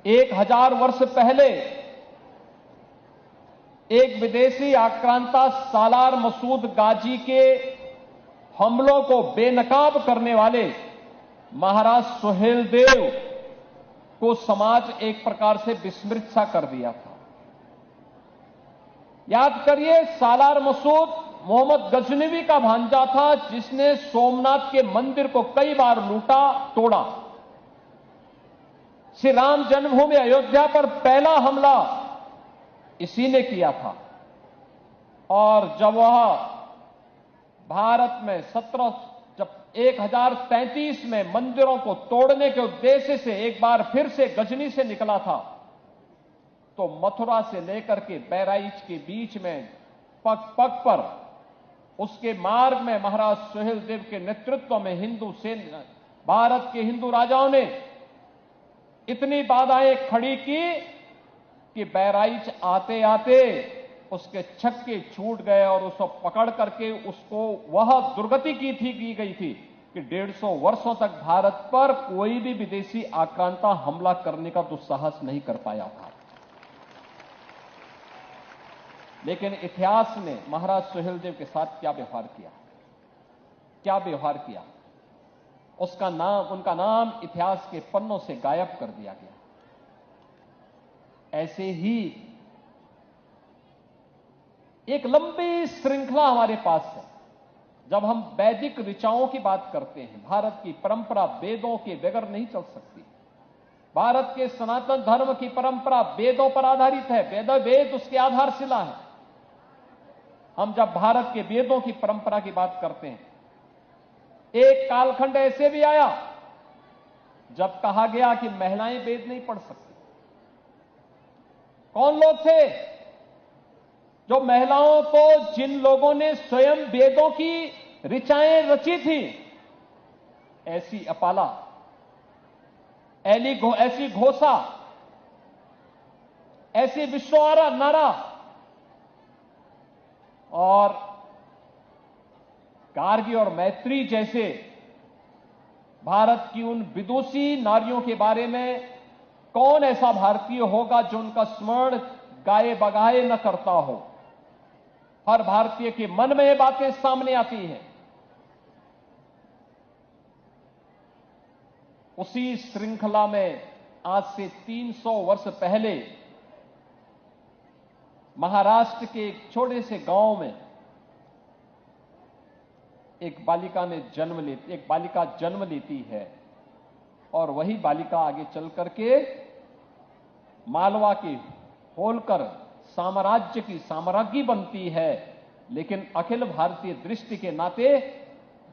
1000 वर्ष पहले एक विदेशी आक्रांता सालार मसूद गाजी के हमलों को बेनकाब करने वाले महाराज सुहेलदेव को समाज एक प्रकार से विस्मृत सा कर दिया था। याद करिए, सालार मसूद मोहम्मद गजनवी का भांजा था, जिसने सोमनाथ के मंदिर को कई बार लूटा तोड़ा। श्री राम जन्मभूमि अयोध्या पर पहला हमला इसी ने किया था। और जब वह भारत में 1033 में मंदिरों को तोड़ने के उद्देश्य से एक बार फिर से गजनी से निकला था, तो मथुरा से लेकर के बहराइच के बीच में पग पग पर उसके मार्ग में महाराज सुहेलदेव के नेतृत्व में हिंदू सेना, भारत के हिंदू राजाओं ने इतनी बाधाएं खड़ी की कि बहराइच आते आते उसके छक्के छूट गए और उसको पकड़ करके उसको वह दुर्गति की गई थी कि 150 वर्षों तक भारत पर कोई भी विदेशी आक्रांता हमला करने का दुस्साहस नहीं कर पाया था। लेकिन इतिहास ने महाराज सुहेलदेव के साथ क्या व्यवहार किया, उनका नाम इतिहास के पन्नों से गायब कर दिया गया। ऐसे ही एक लंबी श्रृंखला हमारे पास है। जब हम वैदिक ऋचाओं की बात करते हैं, भारत की परंपरा वेदों के बगैर नहीं चल सकती। भारत के सनातन धर्म की परंपरा वेदों पर आधारित है। वेद उसकी आधारशिला है। हम जब भारत के वेदों की परंपरा की बात करते हैं, एक कालखंड ऐसे भी आया जब कहा गया कि महिलाएं वेद नहीं पढ़ सकती। कौन लोग थे जो महिलाओं को, जिन लोगों ने स्वयं वेदों की ऋचाएं रची थी, ऐसी अपाला, ऐसी घोषा, ऐसी विश्वआरा नारा और गार्गी और मैत्री जैसे भारत की उन विदुषी नारियों के बारे में कौन ऐसा भारतीय होगा जो उनका स्मरण गाए बगाए न करता हो। हर भारतीय के मन में ये बातें सामने आती हैं। उसी श्रृंखला में आज से 300 वर्ष पहले महाराष्ट्र के एक छोटे से गांव में एक बालिका जन्म लेती है और वही बालिका आगे चल करके मालवा के होलकर साम्राज्य की साम्राज्ञी बनती है। लेकिन अखिल भारतीय दृष्टि के नाते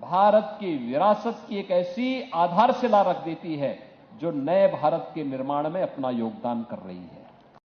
भारत की विरासत की एक ऐसी आधारशिला रख देती है जो नए भारत के निर्माण में अपना योगदान कर रही है।